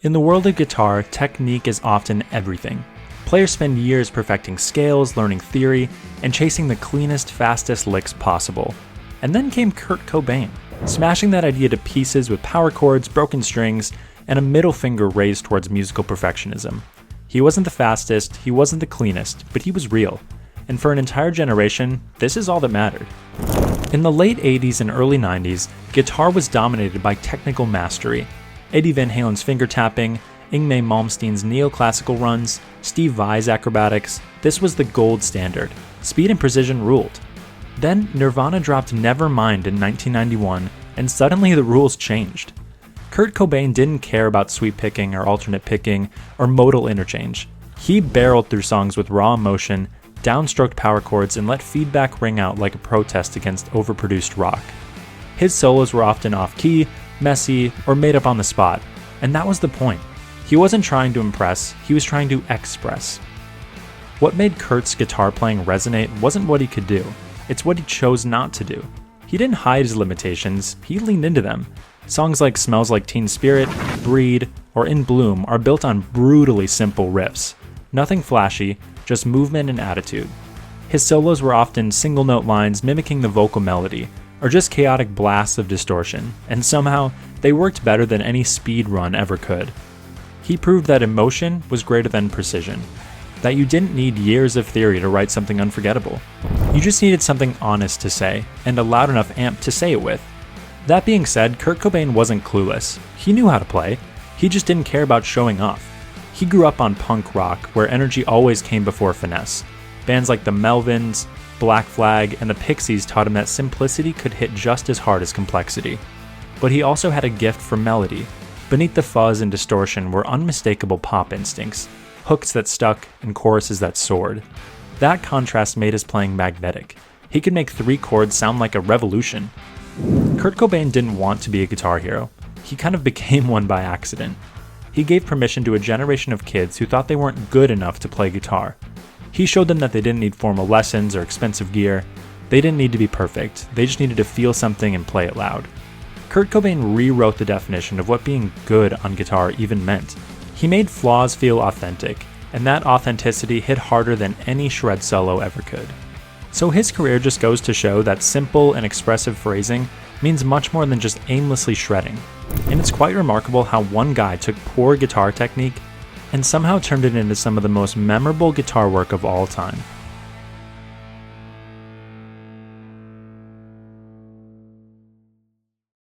In the world of guitar, technique is often everything. Players spend years perfecting scales, learning theory, and chasing the cleanest, fastest licks possible. And then came Kurt Cobain, smashing that idea to pieces with power chords, broken strings, and a middle finger raised towards musical perfectionism. He wasn't the fastest, he wasn't the cleanest, but he was real. And for an entire generation, this is all that mattered. In the late 80s and early 90s, guitar was dominated by technical mastery. Eddie Van Halen's finger tapping, Yngwie Malmsteen's neoclassical runs, Steve Vai's acrobatics, this was the gold standard. Speed and precision ruled. Then Nirvana dropped Nevermind in 1991, and suddenly the rules changed. Kurt Cobain didn't care about sweep picking or alternate picking or modal interchange. He barreled through songs with raw emotion, downstroked power chords, and let feedback ring out like a protest against overproduced rock. His solos were often off-key, messy, or made up on the spot, and that was the point. He wasn't trying to impress, he was trying to express. What made Kurt's guitar playing resonate wasn't what he could do, it's what he chose not to do. He didn't hide his limitations, he leaned into them. Songs like Smells Like Teen Spirit, Breed, or In Bloom are built on brutally simple riffs. Nothing flashy, just movement and attitude. His solos were often single note lines mimicking the vocal melody, or just chaotic blasts of distortion, and somehow they worked better than any speed run ever could. He proved that emotion was greater than precision, that you didn't need years of theory to write something unforgettable. You just needed something honest to say, and a loud enough amp to say it with. That being said, Kurt Cobain wasn't clueless. He knew how to play, he just didn't care about showing off. He grew up on punk rock, where energy always came before finesse. Bands like the Melvins, Black Flag, and the Pixies taught him that simplicity could hit just as hard as complexity. But he also had a gift for melody. Beneath the fuzz and distortion were unmistakable pop instincts, hooks that stuck and choruses that soared. That contrast made his playing magnetic. He could make 3 chords sound like a revolution. Kurt Cobain didn't want to be a guitar hero. He kind of became one by accident. He gave permission to a generation of kids who thought they weren't good enough to play guitar. He showed them that they didn't need formal lessons or expensive gear. They didn't need to be perfect, they just needed to feel something and play it loud. Kurt Cobain rewrote the definition of what being good on guitar even meant. He made flaws feel authentic, and that authenticity hit harder than any shred solo ever could. So his career just goes to show that simple and expressive phrasing means much more than just aimlessly shredding. And it's quite remarkable how one guy took poor guitar technique and somehow turned it into some of the most memorable guitar work of all time.